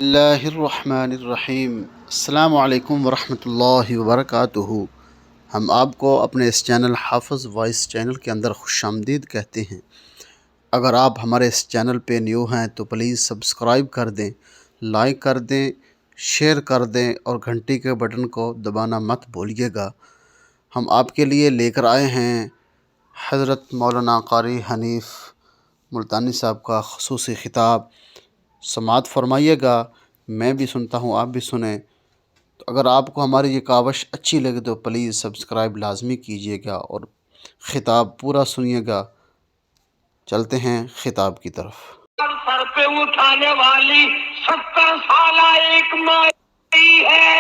اللہ الرحمن الرحیم۔ السلام علیکم ورحمۃ اللہ وبرکاتہ۔ ہم آپ کو اپنے اس چینل حافظ وائس چینل کے اندر خوش آمدید کہتے ہیں۔ اگر آپ ہمارے اس چینل پہ نیو ہیں تو پلیز سبسکرائب کر دیں، لائک کر دیں، شیئر کر دیں اور گھنٹی کے بٹن کو دبانا مت بھولیے گا۔ ہم آپ کے لیے لے کر آئے ہیں حضرت مولانا قاری حنیف ملتانی صاحب کا خصوصی خطاب۔ سماعت فرمائیے گا، میں بھی سنتا ہوں، آپ بھی سنیں۔ تو اگر آپ کو ہماری یہ کاوش اچھی لگے تو پلیز سبسکرائب لازمی کیجیے گا اور خطاب پورا سنیے گا۔ چلتے ہیں خطاب کی طرف۔ سر پہ اٹھانے والی 70 سالہ ایک مائی ہے۔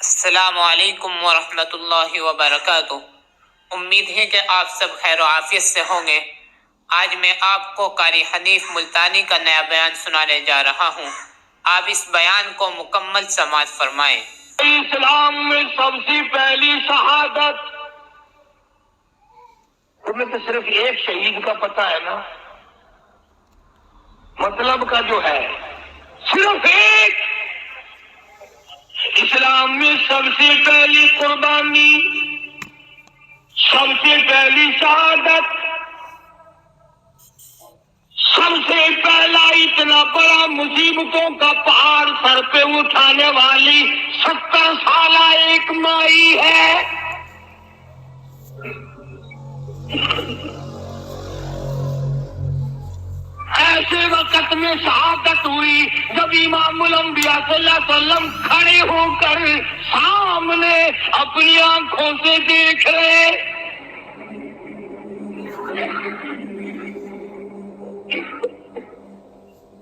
السلام علیکم ورحمۃ اللہ وبرکاتہ۔ امید ہے کہ آپ سب خیر و عافیت سے ہوں گے۔ آج میں آپ کو قاری حنیف ملتانی کا نیا بیان سنانے جا رہا ہوں۔ آپ اس بیان کو مکمل سماعت فرمائیں۔ اسلام میں سب سے پہلی شہادت، تمہیں تو صرف ایک شہید کا پتہ ہے نا، مطلب کا جو ہے صرف ایک۔ اسلام میں سب سے پہلی قربانی، سب سے پہلی شہادت، سب سے پہلا اتنا بڑا مصیبتوں کا پہاڑ سر پہ اٹھانے والی 70 سالہ ایک مائی ہے۔ ایسے وقت میں شہادت ہوئی جب امام الانبیاء صلی اللہ علیہ وسلم کھڑے ہو کر سامنے اپنی آنکھوں سے دیکھ رہے۔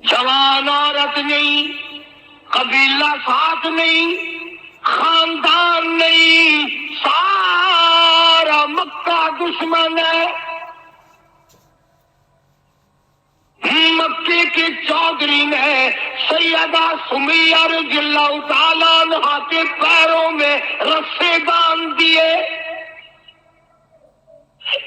جوان عورت نہیں، قبیلہ ساتھ نہیں، خاندان نہیں، سارا مکہ دشمن ہے۔ مکے کے چودھری نے سیدہ سمیہ رضی اللہ تعالیٰ عنہا کے پیروں میں رسے باندھ دیے،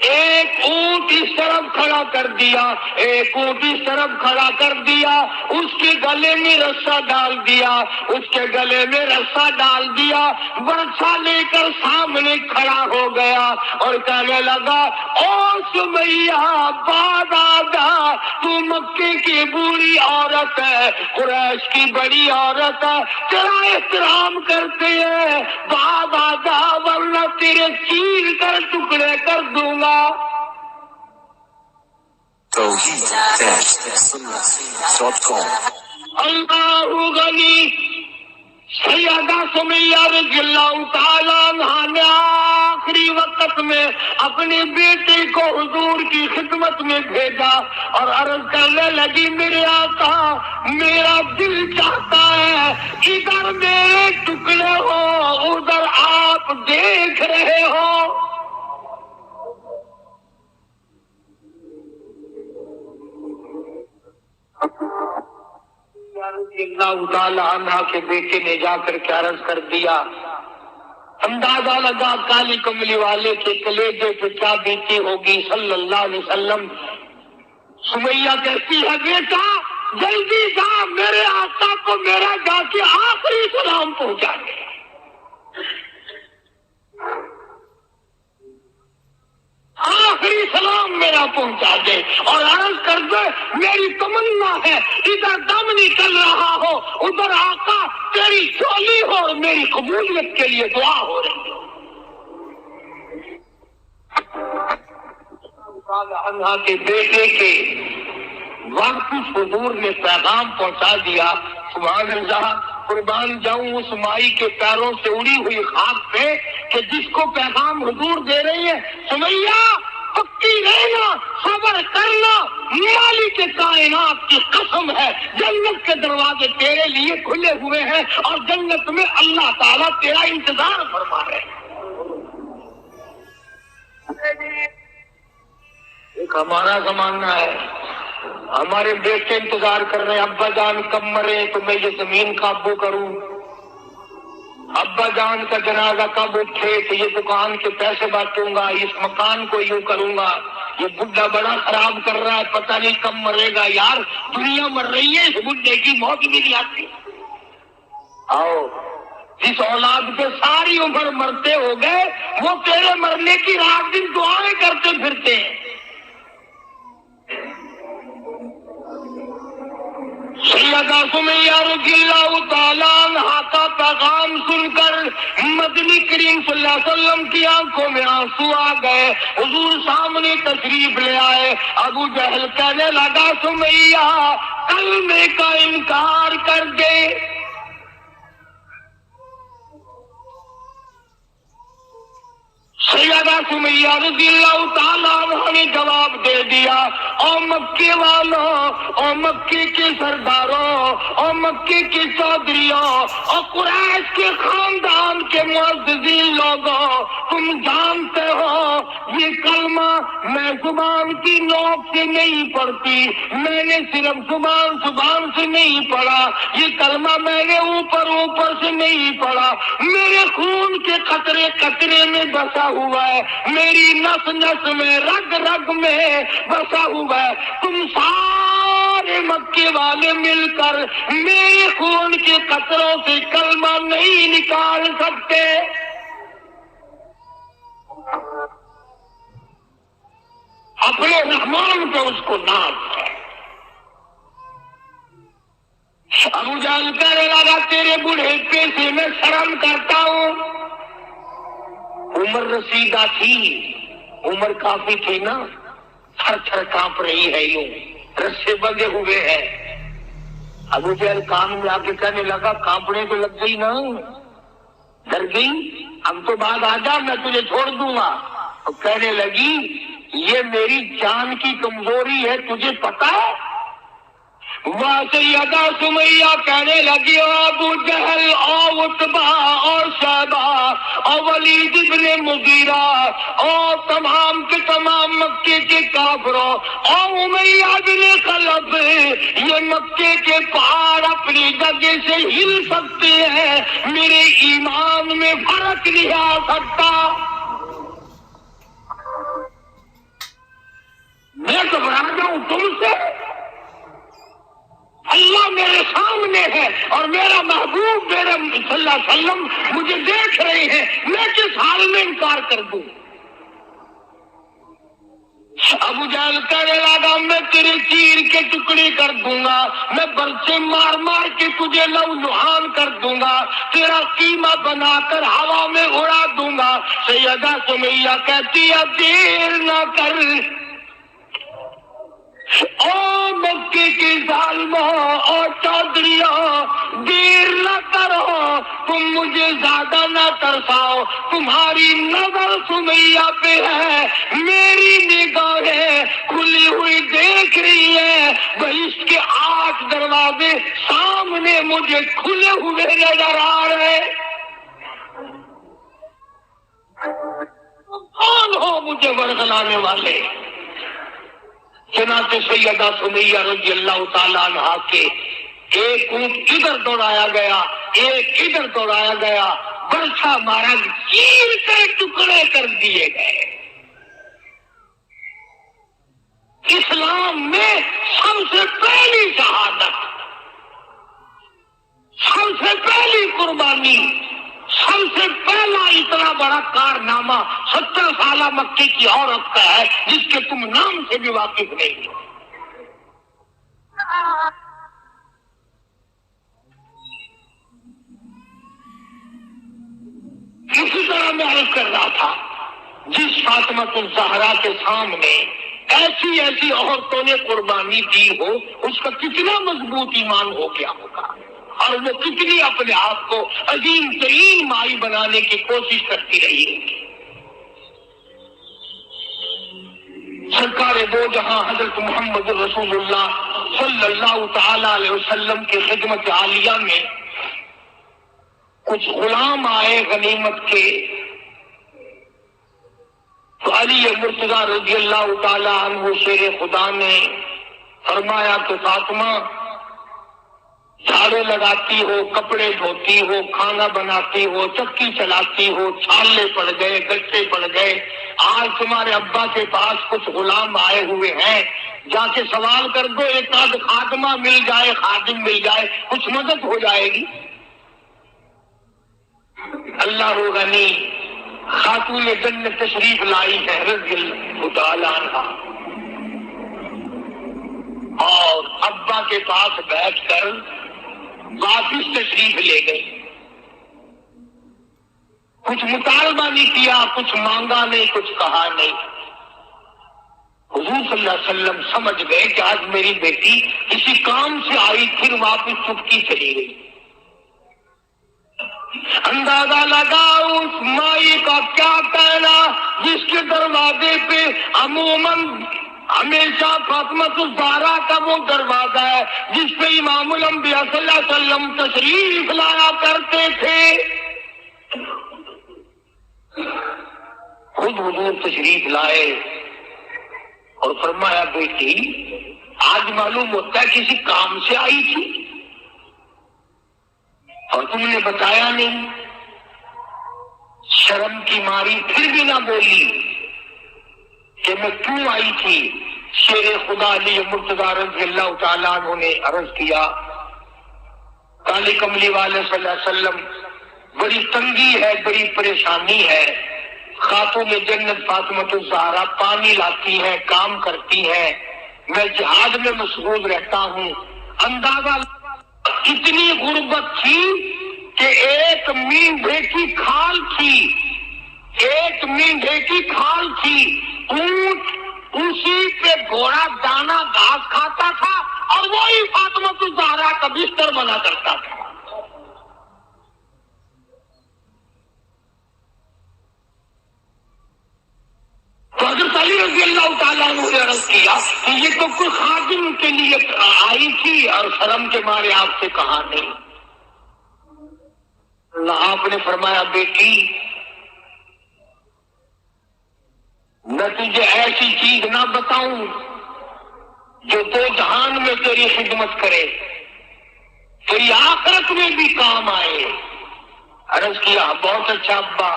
ایک اونٹ اس طرف کھڑا کر دیا، ایک اونٹ اس طرف کھڑا کر دیا، اس کے گلے میں رسا ڈال دیا، اس کے گلے میں رسا ڈال دیا، برچا لے کر سامنے کھڑا ہو گیا اور کہنے لگا، او سمیہ باد آجا، تو مکے کی بوڑھی عورت ہے، قریش کی بڑی عورت ہے، تیرا احترام کرتے ہیں، باد آجا ورنہ تیرے چیر کر ٹکڑے کر دوں گا۔ اللہ غنی۔ سیدہ سمیہ رضی اللہ تعالیٰ عنہا نے آخری وقت میں اپنے بیٹے کو حضور کی خدمت میں بھیجا اور عرض کرنے لگی، میرے آقا میرا دل چاہتا ہے ادھر میرے ٹکڑے ہو، ادھر آپ دیکھ رہے ہو۔ اللہ تعالیٰ عنہ کے بیٹے نے جا کر کے عرض کر دیا، اندازہ لگا کالی کملی والے کے کلیجے پہ کیا بیتی ہوگی صلی اللہ علیہ وسلم۔ سمیہ کہتی ہے، بیٹا جلدی جا، میرے آقا کو میرا جا کے آخری سلام پہنچا دے۔ آخری سلام میرا پہنچا دے اور عرض کر دے، میری تمنا ہے ادھر دم نکل رہا ہو، ادھر آقا تیری چولی ہو اور میری قبولیت کے لیے دعا ہو رہی ہو۔ عنہا کے بیٹے کے واپس حضور نے پیغام پہنچا دیا۔ سبحان اللہ، قربان جاؤں اس مائی کے پیروں سے اڑی ہوئی خاک پہ کہ جس کو پیغام حضور دے رہی ہے، سمیہ پکی رہنا، صبر کرنا، مالک کائنات کی قسم ہے جنت کے دروازے تیرے لیے کھلے ہوئے ہیں اور جنت میں اللہ تعالیٰ تیرا انتظار فرما رہے ہیں۔ ایک ہمارا زمانہ ہے، ہمارے بیٹے انتظار کر رہے ہیں، ابا جان کب مرے تو میں یہ زمین قابو کروں، ابا جان کا جنازہ کب اٹھے تو یہ دکان کے پیسے بانٹوں گا، اس مکان کو یوں کروں گا، یہ بڈھا بڑا خراب کر رہا ہے، پتہ نہیں کب مرے گا۔ یار دنیا مر رہی ہے، اس بڈھے کی موت بھی نہیں آتی۔ آؤ جس اولاد کے ساری عمر مرتے ہو گئے وہ تیرے مرنے کی رات دن دعائیں کرتے پھرتے ہیں. سیدہ سمیہ رضی اللہ تعالیٰ عنہا کا پیغام سن کر مدنی کریم صلی اللہ علیہ وسلم کی آنکھوں میں آنسو آ گئے. حضور سامنے تشریف لے آئے. ابو جہل کہنے لگا سمیہ کلمے کا انکار کر دے. سیدہ سمیہ رضی اللہ تعالیٰ عنہ نے جواب دے دیا او مکے والوں، او مکے کے سرداروں، او مکے کے چودھریوں، او قریش کے خاندان کے معززین لوگوں، تم جانتے ہو یہ کلمہ میں زبان کی نوک سے نہیں پڑھتی، میں نے صرف زبان سے نہیں پڑھا، یہ کلمہ میں نے اوپر سے نہیں پڑھا، میرے خون کے قطرے قطرے میں بسا ہوا ہے، میری نس نس میں رگ رگ میں بسا ہوا ہے. تم سارے مکے والے مل کر میرے خون کے قطروں سے کلمہ نہیں نکال سکتے. اپنے رحمان کو اس کو ناز ہے. ابو جہل کہنے لگا تیرے بڑھیپے سے میں شرم کرتا ہوں. عمر رسیدہ تھی، عمر کافی تھی نا، تھر تھر کانپ رہی ہے، یوں رسے بندھے ہوئے ہیں. ابو جہل کان میں آ کے کہنے لگا کانپنے تو لگ گئی نا، ڈر گئی، اب تو بعد آ جا میں تجھے چھوڑ دوں گا. تو کہنے لگی یہ میری جان کی کمزوری ہے، تجھے پتا ہے؟ وہاں سیدہ سمیہ کہنے لگی ابو جہل او عتبہ اور شیبہ اور ولید ابن مغیرہ اور تمام کے تمام مکے کے کافروں اور امیہ بن خلف، یہ مکے کے پہاڑ اپنی جگہ سے ہل سکتے ہیں، میرے ایمان میں فرق نہیں آ سکتا. میں گھبرا جاؤں تم سے؟ اللہ میرے سامنے ہے اور میرا محبوب میرے صلی اللہ علیہ وسلم مجھے دیکھ رہے ہیں، میں کس حال میں انکار کر دوں؟ ابو جہل کہنے لگا میں تیرے چیر کے ٹکڑے کر دوں گا، میں برچے مار مار کے تجھے لو لہان کر دوں گا، تیرا قیمہ بنا کر ہوا میں اڑا دوں گا. سیدہ سمیہ کہتی ہے دیر نہ کر او مکے کے ظالموں اور چودھریوں، دیر نہ کرو، تم مجھے زیادہ نہ ترساؤ، تمہاری نظر سمیہ پہ ہے، میری نگاہیں کھلی ہوئی دیکھ رہی ہے، بہشت کے 8 دروازے سامنے مجھے کھلے ہوئے نظر آ رہے. کون ہو مجھے ورگلانے والے؟ چنانچہ سیدہ سمیہ رضی اللہ تعالیٰ عنہا کے ایک اونٹ ادھر دوڑایا گیا، ایک ادھر دوڑایا گیا، برچھا مارا، چیر کر ٹکڑے کر دیے گئے. اسلام میں سب سے پہلی شہادت، سب سے پہلی قربانی، سب سے پہلا اتنا بڑا کارنامہ 70 سالہ مکے کی عورت کا ہے جس کے تم نام سے بھی واقف نہیں ہو. اسی طرح میں عرض کر رہا تھا جس فاطمہ الزہرا کے سامنے ایسی ایسی عورتوں نے قربانی دی ہو، اس کا کتنا مضبوط ایمان ہو گیا ہوگا اور وہ کتنی اپنے آپ کو عظیم ترین مائی بنانے کی کوشش کرتی رہی ہے. سرکار دو جہاں حضرت محمد رسول اللہ صلی اللہ تعالی علیہ وسلم کی خدمت عالیہ میں کچھ غلام آئے غنیمت کے، تو علی مرتضیٰ رضی اللہ تعالی عنہ شیر خدا نے فرمایا کہ فاطمہ جھاڑو لگاتی ہو، کپڑے دھوتی ہو، کھانا بناتی ہو، چکی چلاتی ہو، چھالے پڑ گئے، گٹے پڑ گئے، آج تمہارے ابا کے پاس کچھ غلام آئے ہوئے ہیں، جا کے سوال کر دو، ایک آدھ خادمہ مل جائے، خادم مل جائے، کچھ مدد ہو جائے گی. اللہ غنی خاتون جنت تشریف لائی ہے رضی اللہ تعالیٰ عنہ، اور ابا کے پاس بیٹھ کر واپس تشریف لے گئی. کچھ مطالبہ نہیں کیا، کچھ مانگا نہیں، کچھ کہا نہیں. حضور صلی اللہ علیہ وسلم سمجھ گئے کہ آج میری بیٹی کسی کام سے آئی، پھر واپس چپکی چلی گئی. اندازہ لگا اس مائی کا کیا کہنا جس کے دروازے پہ عموماً ہمیشہ فاطمہ الزہرا کا وہ دروازہ ہے جس پہ امام الانبیاء صلی اللہ علیہ وسلم تشریف لایا کرتے تھے. خود حضور تشریف لائے اور فرمایا بیٹی آج معلوم ہوتا ہے کسی کام سے آئی تھی اور تم نے بتایا نہیں. شرم کی ماری پھر بھی نہ بولی کہ میں کیوں آئی تھی. شیر خدا علی مرتضیٰ رضی اللہ تعالیٰ عنہ نے عرض کیا کالے کملی والے صلی اللہ علیہ وسلم بڑی تنگی ہے، بڑی پریشانی ہے. خاتون جنت فاطمہ الزہرا پانی لاتی ہیں، کام کرتی ہیں، میں جہاد میں مشغول رہتا ہوں. اندازہ اتنی غربت تھی کہ ایک مینڈھے کی کھال تھی، ایک مینڈھے کی کھال تھی. اونٹ اسی پہ گھوڑا دانا گھاس کھاتا تھا اور وہی فاطمہ الزہرا کا بستر بنا کرتا تھا. تو حضرت علی رضی اللہ تعالیٰ عنہ نے عرض کیا کہ یہ تو کوئی خادم کے لیے آئی تھی اور شرم کے مارے آپ سے کہا نہیں. آپ نے فرمایا بیٹی میں تجھے ایسی چیز نہ بتاؤں جو دو جہان میں تیری خدمت کرے، تیری آخرت میں بھی کام آئے. عرض کیا بہت اچھا ابا.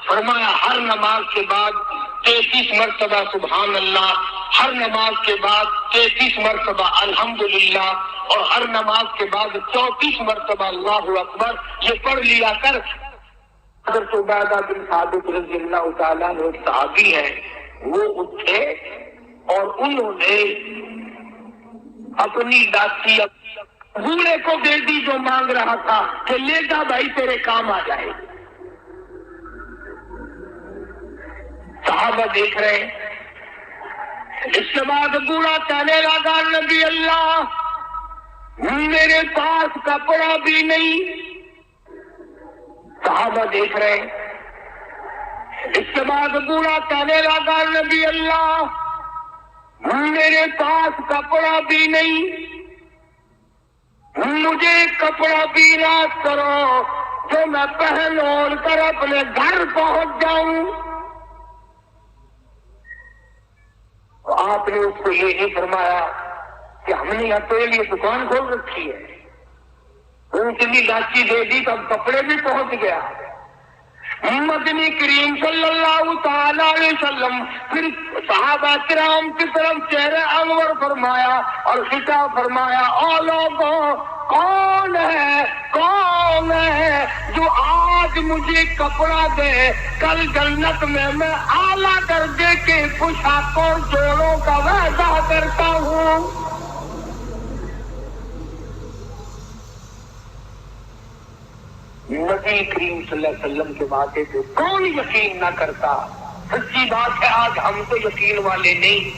فرمایا ہر نماز کے بعد 33 مرتبہ سبحان اللہ، ہر نماز کے بعد 33 مرتبہ الحمدللہ، اور ہر نماز کے بعد 34 مرتبہ اللہ اکبر یہ پڑھ لیا کر. حضرت عبادہ بن ثابت رضی اللہ تعالیٰ عنہ صحابی ہیں، وہ اٹھے اور انہوں نے اپنی داسی بوڑھے کو دے دی جو مانگ رہا تھا کہ لے جا بھائی تیرے کام آ جائے. صحابہ دیکھ رہے ہیں. اس کے بعد بوڑھا کہنے لگا نبی اللہ میرے پاس کپڑا بھی نہیں. صحابہ دیکھ رہے ہیں. اس کے بعد بوڑھا کہنے لگا نبی اللہ میرے پاس کپڑا بھی نہیں، مجھے کپڑا بھی نہ کرو تو میں پہن اوڑھ کر اپنے گھر پہنچ جاؤں. آپ نے اس کو یہ نہیں فرمایا کہ ہم نے یہاں تیرے لیے دکان کھول رکھی ہے، اتنی لاچی دے دی تو اب کپڑے بھی پہنچ گیا. مدنی کریم صلی اللہ تعالی علیہ وسلم پھر صحابہ کرام کی طرف چہرہ انور فرمایا اور خطاب فرمایا او لوگوں کون ہے جو آج مجھے کپڑا دے، کل جنت میں اعلیٰ درجے کے پوشاکوں اور جوڑوں کا وعدہ کرتا ہوں. نبی کریم صلی اللہ علیہ وسلم کے وعدے پہ کون یقین نہ کرتا. سچی بات ہے آج ہم تو یقین والے نہیں.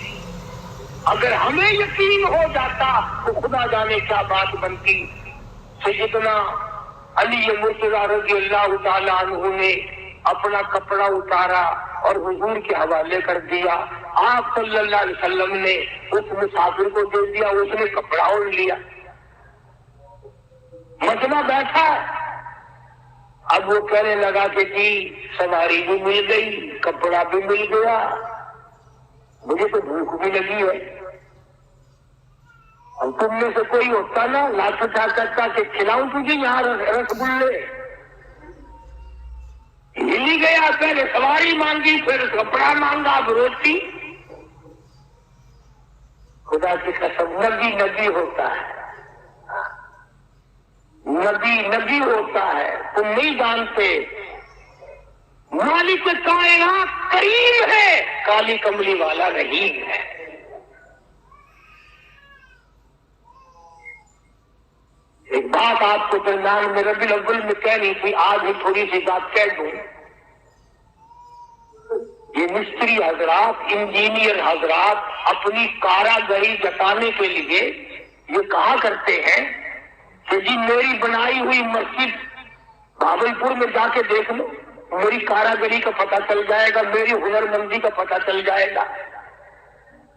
اگر ہمیں یقین ہو جاتا تو خدا جانے کیا بات بنتی. سیدنا علی مرتضیٰ رضی اللہ تعالیٰ عنہ نے اپنا کپڑا اتارا اور حضور کے حوالے کر دیا. آپ صلی اللہ علیہ وسلم نے اس مسافر کو دے دیا، اس نے کپڑا اوڑھ لیا. مجمع بیٹھا. اب وہ کہنے لگا کہ جی سواری بھی مل گئی، کپڑا بھی مل گیا، مجھے تو بھوک بھی لگی ہے. اور تم میں سے کوئی ہوتا نا لاکھ اٹھا کرتا کہ کھلاؤں تجھے یہاں رس گلے. ہلی گیا، پہلے سواری مانگی، پھر کپڑا مانگا، اب روٹی. خدا کی قسم نبی نبی ہوتا ہے، نبی نبی ہوتا ہے. تم نہیں جانتے مالک کائنات کریم ہے، کالی کملی والا نہیں ہے۔ ایک بات آپ کو درمیان میں ربیع الاول میں کہنی تھی، آج ہی تھوڑی سی بات کہہ دوں۔ یہ مستری حضرات، انجینئر حضرات اپنی کاراگری جتانے کے لیے یہ کہا کرتے ہیں کہ جی میری بنائی ہوئی مسجد بھاگلپور میں جا کے دیکھ لو، میری کاراگری کا پتہ چل جائے گا، میری ہنرمندی کا پتہ چل جائے گا۔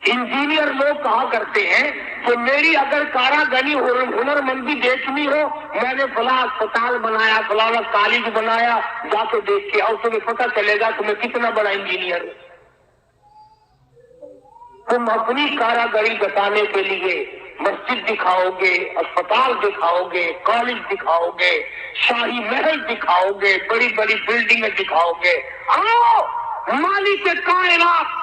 انجینئر لوگ کہا کرتے ہیں کہ میری اگر کاراگری ہنرمندی دیکھنی ہو، میں نے فلاں اسپتال بنایا، فلاں کالج بنایا، جا کے دیکھ کے آؤ، تمہیں پتہ چلے گا کہ میں کتنا بڑا انجینئر ہوں۔ تم اپنی کاراگری بتانے کے لیے مسجد دکھاؤ گے، اسپتال دکھاؤ گے، کالج دکھاؤ گے، شاہی محل دکھاؤ گے، بڑی بڑی بلڈنگیں دکھاؤ گے۔ آؤ مالک کائنات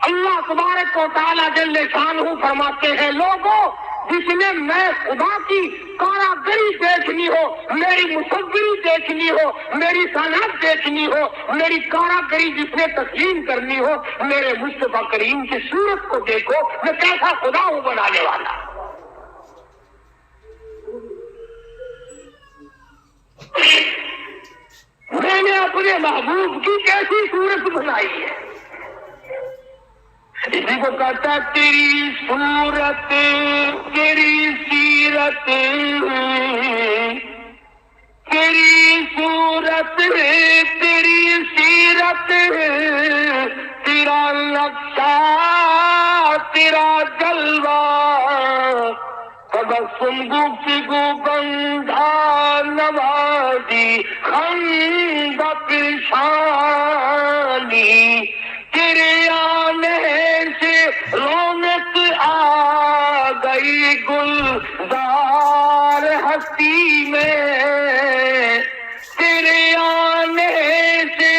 اللہ تبارک و تعالیٰ جل شانہ فرماتے ہیں، لوگوں جس نے میں خدا کی کاراگری دیکھنی ہو، میری مصوری دیکھنی ہو، میری صنعت دیکھنی ہو، میری کاراگری جس نے تسلیم کرنی ہو، میرے مصطفیٰ کریم کی صورت کو دیکھو، میں کیسا خدا ہوں بنانے والا۔ میں نے اپنے محبوب کی کیسی صورت بنائی ہے۔ اسی کو کہتا تیری صورت تیری سیرت، تیری صورت تیری سیرت، تیرا نقشہ تیرا جلوہ، تبسم گفتگو بندھا نوازی خندہ پیشانی، تیرے آنے سے رونق آ گئی گلزار ہستی میں، تیرے آنے سے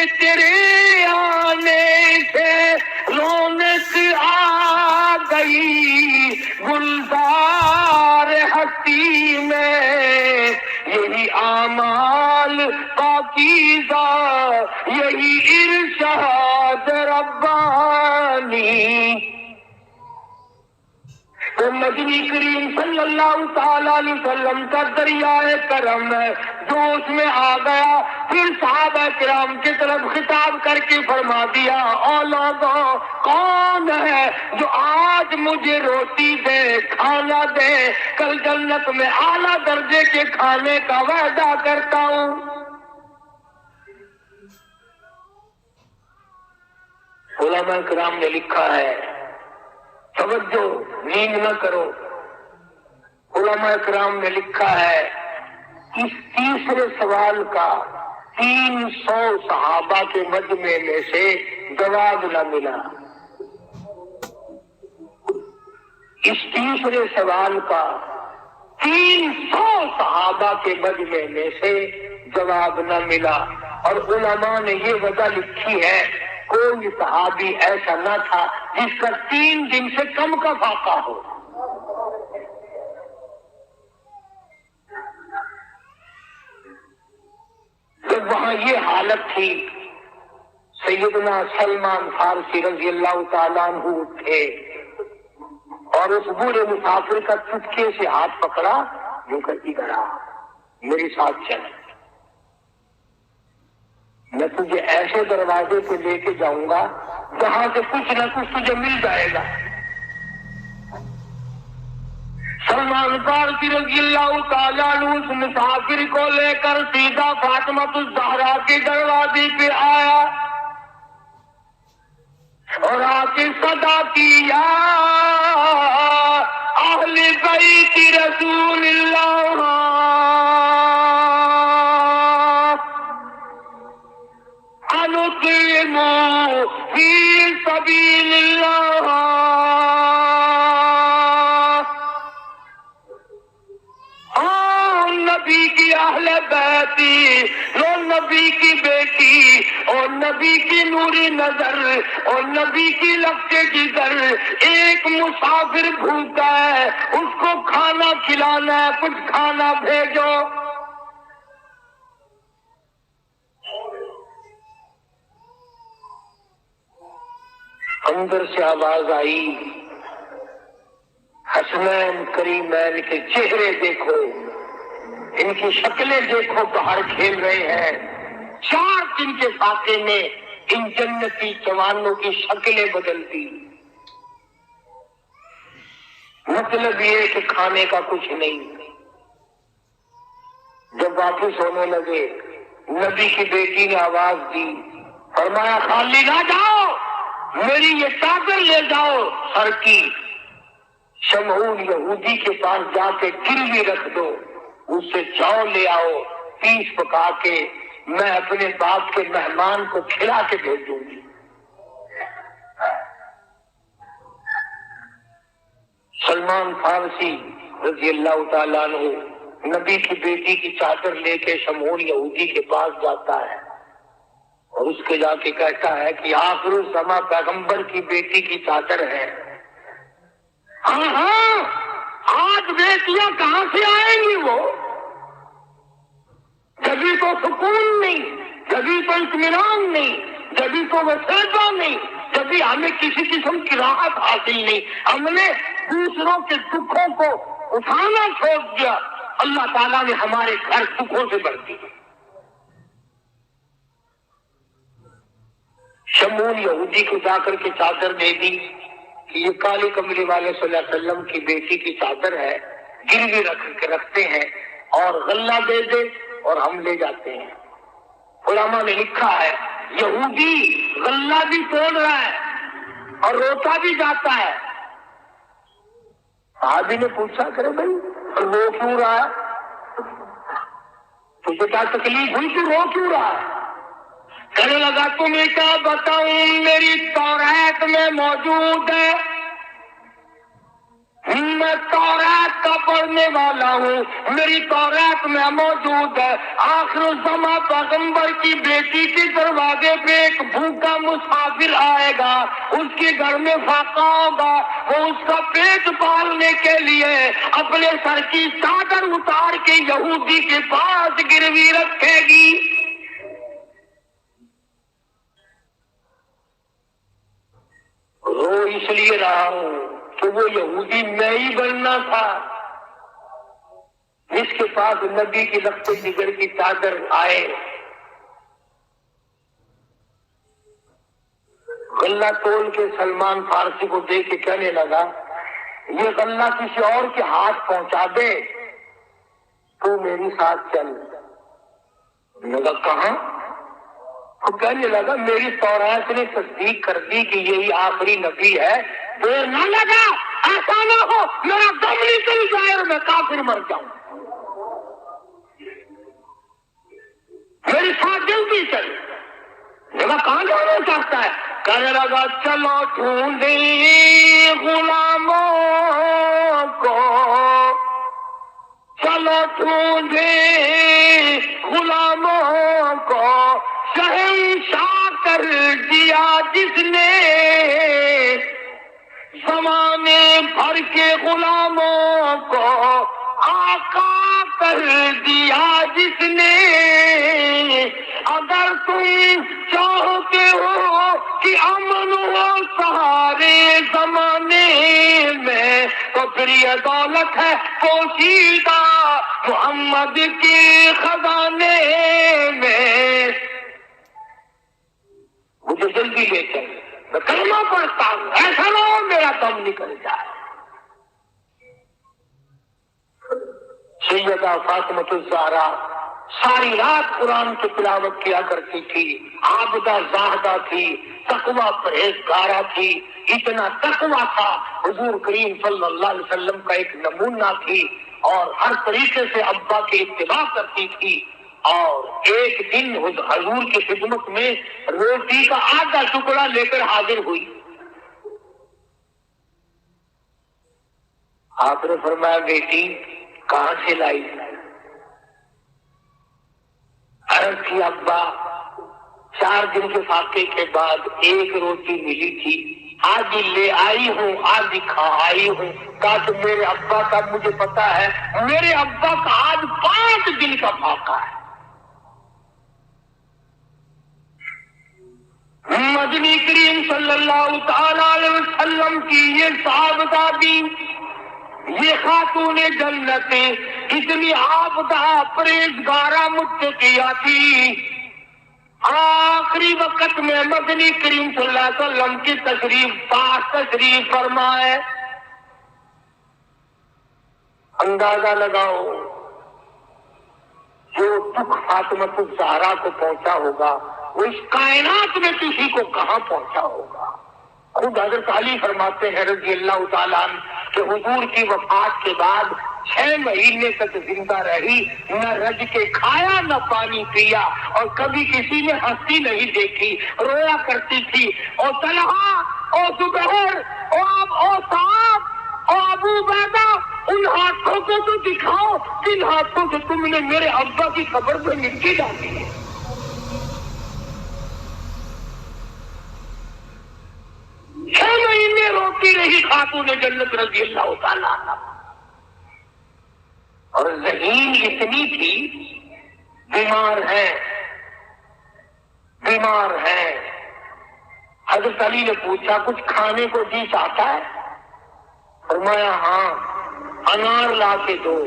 رونق آ گئی گلزار ہستی میں، یہی اعمال پاکیزہ یہی ارشاد ربانی۔ تو نبی کریم صلی اللہ تعالیٰ علیہ وسلم کا دریائے کرم ہے جو اس میں آ گیا، پھر صحابہ کرام کی طرف خطاب کر کے فرما دیا، او لوگوں کون ہے جو آج مجھے روٹی دے، کھانا دے، کل جنت میں اعلیٰ درجے کے کھانے کا وعدہ کرتا ہوں۔ علماء کرام نے لکھا ہے، توجہ نیند نہ کرو، علماء کرام نے لکھا ہے اس تیسرے سوال کا 300 صحابہ کے مجمع میں سے جواب نہ ملا۔ اس تیسرے سوال کا 300 صحابہ کے مجمع میں سے جواب نہ ملا، اور علماء نے یہ وجہ لکھی ہے کوئی صحابی ایسا نہ تھا جس کا 3 دن سے کم کا فاقہ ہو۔ جب وہاں یہ حالت تھی، سیدنا سلمان فارسی رضی اللہ تعالیٰ عنہ تھے اور اس بوڑھے مسافر کا چپکے سے ہاتھ پکڑا، یوں کر ادھر آ، میرے ساتھ چل، میں تجھے ایسے دروازے پہ لے کے جاؤں گا جہاں سے کچھ نہ کچھ تجھے مل جائے گا۔ سلمان فارسی رضی اللہ تعالیٰ عنہ اس مسافر کو لے کر سیدھا فاطمہ الزہرا کے دروازے پہ آیا اور آ کے صدا کی، یا اہل بیت رسول اللہ انطعموا فی سبیل اللہ، نبی کی اہل بیتی، وہ نبی کی بیٹی اور نبی کی نوری نظر اور نبی کی لفظ جگر، ایک مسافر بھوکا ہے، اس کو کھانا کھلانا ہے، کچھ کھانا بھیجو۔ اندر سے آواز آئی، حسنین کریمین کے چہرے دیکھو، ان کی شکلیں دیکھو، باہر کھیل رہے ہیں۔ 4 دن کے فاقے میں ان جنتی جوانوں کی شکلیں بدل دی۔ مطلب یہ کہ کھانے کا کچھ نہیں۔ جب واپس ہونے لگے، نبی کی بیٹی نے آواز دی، فرمایا خالی نہ جاؤ، میری یہ چادر لے جاؤ سر کی، شمعون یہودی کے پاس جا کے گروی رکھ دو، اس سے جو لے آؤ، پیس پکا کے میں اپنے باپ کے مہمان کو کھلا کے بھیج دوں گی۔ سلمان فارسی رضی اللہ تعالیٰ عنہ نبی کی بیٹی کی چادر لے کے شمعون یہودی کے پاس جاتا ہے اور اس کے جا کے کہتا ہے کہ آخر الزماں پیغمبر کی بیٹی کی چادر ہے۔ ہاں ہاں، آج بیٹیاں کہاں سے آئیں گی؟ وہ کبھی تو سکون نہیں، کبھی تو اطمینان نہیں، کبھی تو وسیلہ نہیں، کبھی ہمیں کسی قسم کی راحت حاصل نہیں۔ ہم نے دوسروں کے دکھوں کو اٹھانا چھوڑ دیا، اللہ تعالیٰ نے ہمارے گھر دکھوں سے بھر دی۔ شمعون یہودی کو جا کر کے چادر دے دی کہ یہ کالے کمرے والے صلی اللہ علیہ وسلم کی بیٹی کی چادر ہے، گروی رکھ کے رکھتے ہیں اور غلہ دے دے اور ہم لے جاتے ہیں۔ علماء نے لکھا ہے یہودی غلہ بھی توڑ رہا ہے اور روتا بھی جاتا ہے۔ صحابی نے پوچھا کرے بھائی رو کیوں رہا ہے؟ تجھے کیا تکلیف ہوئی کہ رو کیوں رہا ہے؟ کہنے لگا تمہیں کیا بتاؤں، میری تورات میں موجود ہے، میں تورات کا پڑھنے والا ہوں، میری تورات میں موجود ہے آخر الزماں پیغمبر کی بیٹی کے دروازے پہ ایک بھوکا مسافر آئے گا، اس کے گھر میں فاقہ ہوگا، وہ اس کا پیٹ پالنے کے لیے اپنے سر کی چادر اتار کے یہودی کے پاس گروی رکھے گی۔ رو اس لیے رہا ہوں کہ وہ یہودی میں ہی بننا تھا جس کے پاس نبی کی لخت جگر کی چادر آئے۔ غلہ تول کے سلمان فارسی کو دے کے کہنے لگا یہ غلہ کسی اور کے ہاتھ پہنچا دے تو میری ساتھ چل۔ لگا کہاں؟ وہ کہنے لگا میری تورات نے تصدیق کر دی کہ یہی آخری نبی ہے، دیر نہ لگا، ایسا نہ ہو میرا دم نکل جائے اور میں کافر مر جاؤں، میری ساتھ جلدی چل۔ لگا کہاں جانا چاہتا ہے؟ کہنے لگا چلو ڈھونڈیں غلاموں کو، چلو ڈھونڈیں غلاموں کو، شہنشاہ کر دیا جس نے زمانے بھر کے غلاموں کو، آقا کر دیا جس نے۔ اگر تم چاہتے ہو کہ امن ہو سارے زمانے میں تو پھر یہ دولت ہے پوشیدہ محمد کے خزانے میں۔ مجھے جلدی لے چل، میں کلمہ پڑھتا ہوں، ایسا نہ ہو میرا دم نکل جائے۔ سیدہ فاطمہ الزہرا ساری رات قرآن کی تلاوت کیا کرتی تھی، عابدہ زاہدہ تھی، تقویٰ پرہیزگارہ تھی، اتنا تقویٰ تھا حضور کریم صلی اللہ علیہ وسلم کا ایک نمونہ تھی اور ہر طریقے سے ابا کی اتباع کرتی تھی۔ اور ایک دن حضور کی خدمت میں روٹی کا آدھا ٹکڑا لے کر حاضر ہوئی۔ آپ نے فرمایا بیٹی کہاں سے لائی؟ عرض کی ابا 4 دن کے فاقے کے بعد ایک روٹی ملی تھی، آج لے آئی ہوں، آج کھا آئی ہوں، تاکہ میرے ابا کا مجھے پتا ہے میرے ابا کا آج 5 دن کا فاقہ ہے۔ مدنی کریم صلی اللہ تعالی علیہ وسلم کی یہ صاحبزادی، یہ خاتون جنت اتنی عابدہ پرہیزگارہ متقیہ تھی، آخری وقت میں مدنی کریم صلی اللہ علیہ وسلم کی تشریف فرمائے۔ اندازہ لگاؤ جو دکھ فاطمۃ الزہرا کو پہنچا ہوگا وہ اس کائنات میں کسی کو کہاں پہنچا ہوگا۔ خود حضرت علی فرماتے ہیں رضی اللہ تعالیٰ عنہ کہ حضور کی وفات کے بعد 6 مہینے تک زندہ رہی، نہ رج کے کھایا نہ پانی پیا، اور کبھی کسی نے ہنسی نہیں دیکھی، رویا کرتی تھی۔ اور طلحہ اور زبیر اور صاحب اور ابو عبیدہ، ان ہاتھوں کو تو دکھاؤ جن ہاتھوں سے تم نے میرے ابا کی قبر پہ مٹی ڈالی ہے۔ 6 مہینے روتی رہی خاتون جنت رضی اللہ تعالیٰ عنہ، اور ذہین اتنی تھی، بیمار ہے۔ حضرت علی نے پوچھا کچھ کھانے کو جی چاہتا ہے؟ فرمایا ہاں، انار لا کے دو،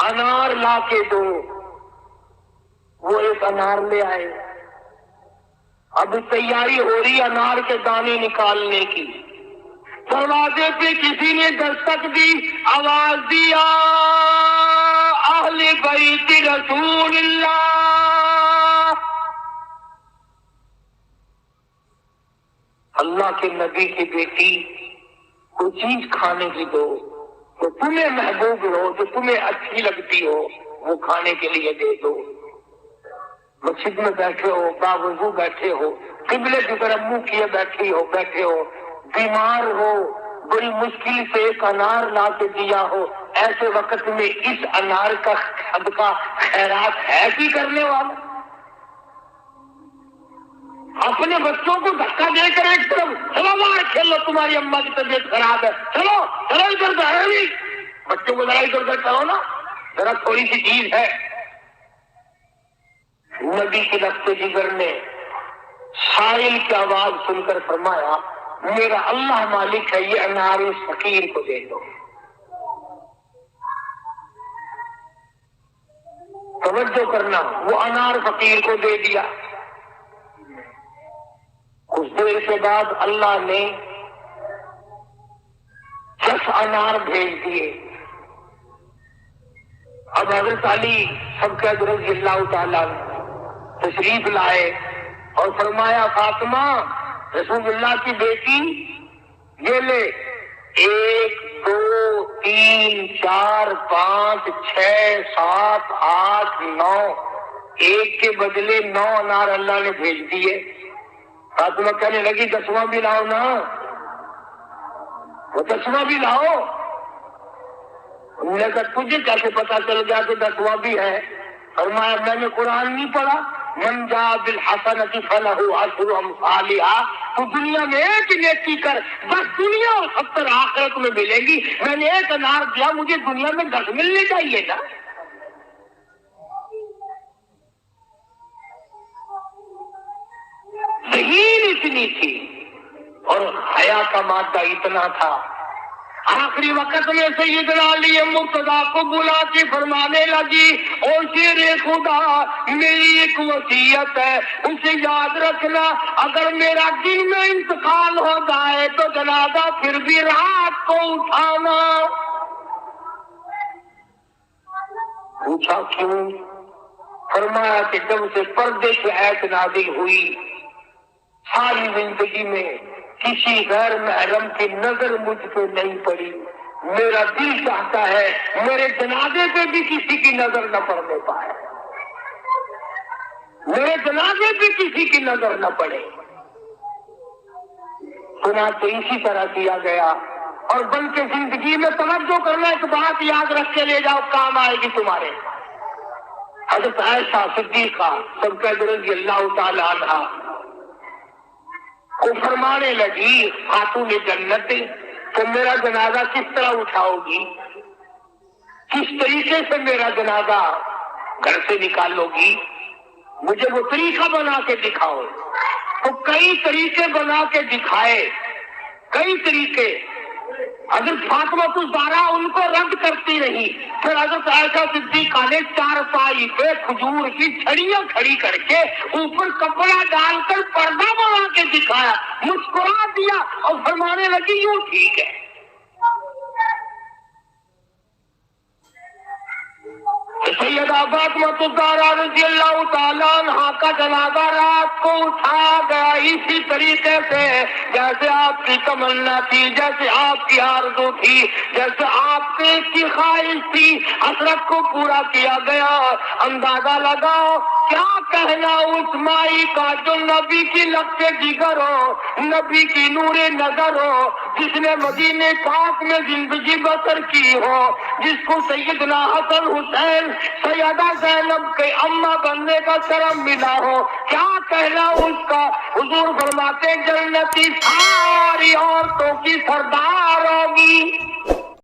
انار لا کے دو۔ وہ ایک انار لے آئے۔ اب تیاری ہو رہی انار کے دانے نکالنے کی، دروازے پہ کسی نے دستک دی، آواز دیا اہل بیت رسول اللہ، اللہ کے نبی کی بیٹی، کوئی چیز کھانے کی دو تو تمہیں محبوب ہو، جو تمہیں اچھی لگتی ہو وہ کھانے کے لیے دے دو۔ مسجد میں بیٹھے ہو، باوضو بیٹھے ہو، قبلے کی طرف منہ کیے بیٹھے ہو، بیمار ہو، بڑی مشکل سے ایک انار لا کے دیا ہو، ایسے وقت میں اس انار کا صدقہ خیرات ہے بھی کرنے والا؟ اپنے بچوں کو دھکا دے کر ایک طرف چلو باہر کھیلو، تمہاری اماں کی طبیعت خراب ہے، چلو ادھر باہر نہیں، بچوں کو ذرا ادھر کرو نا، ذرا تھوڑی سی چیز ہے۔ نبی کے لفظ جگر نے سائل کی آواز سن کر فرمایا میرا اللہ مالک ہے، یہ انار اس فقیر کو دے دو۔ توجہ کرنا، وہ انار فقیر کو دے دیا۔ کچھ دیر کے بعد اللہ نے 10 انار بھیج دیے۔ اب حضرت علی سب کے رضی اللہ تعالیٰ تشریف لائے اور فرمایا فاطمہ رسول اللہ کی بیٹی، یہ لے 1 2 3 4 5 6 7 8 9، ایک کے بدلے 9 انار اللہ نے بھیج دیے۔ فاطمہ کہنے لگی 10واں بھی لاؤ نا، وہ 10واں بھی لاؤ۔ انہوں نے کہا تجھے کیسے پتا چل گیا کہ 10واں بھی ہے؟ فرمایا میں نے قرآن نہیں پڑھا، من جاء بالحسنۃ فلہ عشر امثالھا، تو دنیا میں ایک نیکی کر، 10 دنیا اور 70 آخرت میں ملے گی۔ میں نے ایک انار دیا، مجھے دنیا میں 10 ملنے چاہیے نا۔ ذہین اتنی تھی اور حیا کا مادہ اتنا تھا۔ آخری وقت میں سیدنا علی مرتضیٰ کو بلا کے فرمانے لگی او شیر خدا، میری ایک وصیت ہے، اسے یاد رکھنا، اگر میرا دن میں انتقال ہو جائے تو جنازہ پھر بھی رات کو اٹھانا۔ پوچھا کیوں؟ فرمایا کہ جب سے پردے کی آیت نازل ہوئی، ساری زندگی میں کسی غیر محرم کی نظر مجھ پہ نہیں پڑی، میرا دل چاہتا ہے میرے جنازے پہ بھی کسی کی نظر نہ پڑنے پائے، میرے جنازے پہ کسی کی نظر نہ پڑے۔ چنانچہ اسی طرح کیا گیا۔ اور بلکہ زندگی میں توجہ کرنا، ایک بات یاد رکھ کے لے جاؤ، کام آئے گی تمہارے۔ حضرت عائشہ صدیقہ سب کا رضی اللہ تعالی عنہا وہ فرمانے لگی خاتون جنت کہ میرا جنازہ کس طرح اٹھاؤ گی، کس طریقے سے میرا جنازہ گھر سے نکالو گی؟ مجھے وہ طریقہ بنا کے دکھاؤ. تو کئی طریقے بنا کے دکھائے, کئی طریقے. حضرت فاطمہ الزہرا ان کو رد کرتی رہی. پھر حضرت عائشہ صدیقہ نے چارپائی پہ کھجور کی چھڑیاں کھڑی کر کے اوپر کپڑا ڈال کر پردہ بنا کے دکھایا, مسکرا دیا اور فرمانے لگی یوں ٹھیک ہے. سیدہ فاطمہ الزہرا رضی اللہ تعالیٰ عنہا کا جنازہ رات کو اٹھایا گیا اسی طریقے سے جیسے آپ کی تمنا تھی, جیسے آپ کی آرزو تھی, جیسے آپ کی خواہش تھی. حسرت کو پورا کیا گیا. اندازہ لگاؤ کیا کہنا اس مائی کا جو نبی کی لفظ جگر ہو, نبی کی نور نظر ہو, جس نے مدینے پاک میں زندگی بسر کی ہو, جس کو سیدنا حسن حسین سیدہ زینب کے اماں بننے کا شرف ملا ہو. کیا کہنا اس کا. حضور فرماتے جنتی ساری عورتوں کی سردار ہوگی.